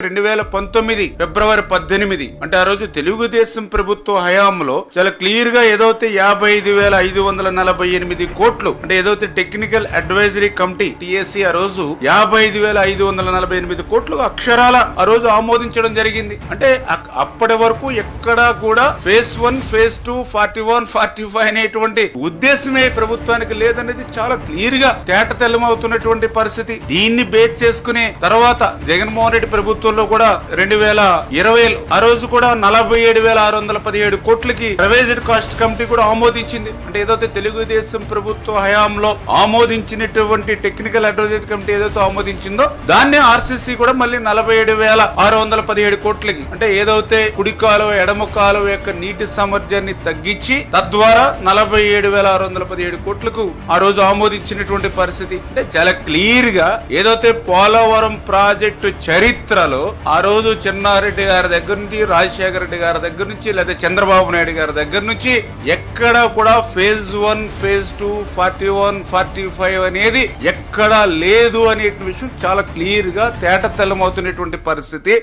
2019 ఫిబ్రవరి 18 అంటే ఆ రోజు తెలుగుదేశం ప్రభుత్వ హయాంలో చాలా క్లియర్ గా ఏదైతే 55,548 కోట్లు అంటే ఏదైతే టెక్నికల్ అడ్వైజరీ కమిటీ టిఎస్సి ఆ రోజు 55,548 కోట్లు అక్షరాల ఆ రోజు ఆమోదించడం జరిగింది. అంటే అప్పటి వరకు ఎక్కడా కూడా ఫేజ్ 1 ఫేజ్ 2 41 45 అనేటువంటి ఉద్దేశమే ప్రభుత్వానికి లేదనేది చాలా క్లియర్ గా తేటతెల్లమవుతున్నటువంటి పరిస్థితి. దీన్ని బేస్ చేసుకునే తర్వాత జగన్మోహన్ రెడ్డి ప్రభుత్వంలో కూడా 2020 ఆ రోజు కూడా 47,617 కోట్లకి రివైజ్డ్ కాస్ట్ కమిటీ కూడా ఆమోదించింది. అంటే ఏదైతే తెలుగుదేశం ప్రభుత్వ హయాంలో ఆమోదించినటువంటి టెక్నికల్ అడ్వైజరీ కమిటీ ఏదైతే ఆమోదించిందో దాన్నే ఆర్సీసీ కూడా మళ్ళీ 47,617 కోట్లకి అంటే ఏదైతే కుడి కాలువ ఎడమ కాలువ యొక్క నీటి సామర్థ్యాన్ని తగ్గించి తద్వారా 47,617 కోట్లకు ఆ రోజు ఆమోదించినటువంటి పరిస్థితి. అంటే చాలా క్లియర్ గా ఏదైతే పోలవరం ప్రాజెక్టు చరిత్రలో ఆ రోజు చెన్నారెడ్డి గారి దగ్గర నుంచి రాజశేఖర రెడ్డి గారి దగ్గర నుంచి లేదా చంద్రబాబు నాయుడు గారి దగ్గర నుంచి ఎక్కడ కూడా ఫేజ్ 1 ఫేజ్ 2 41 45 అనేది ఎక్కడా లేదు అనే విషయం చాలా క్లియర్ గా తేటతెల్లమవుతున్నటువంటి పరిస్థితి.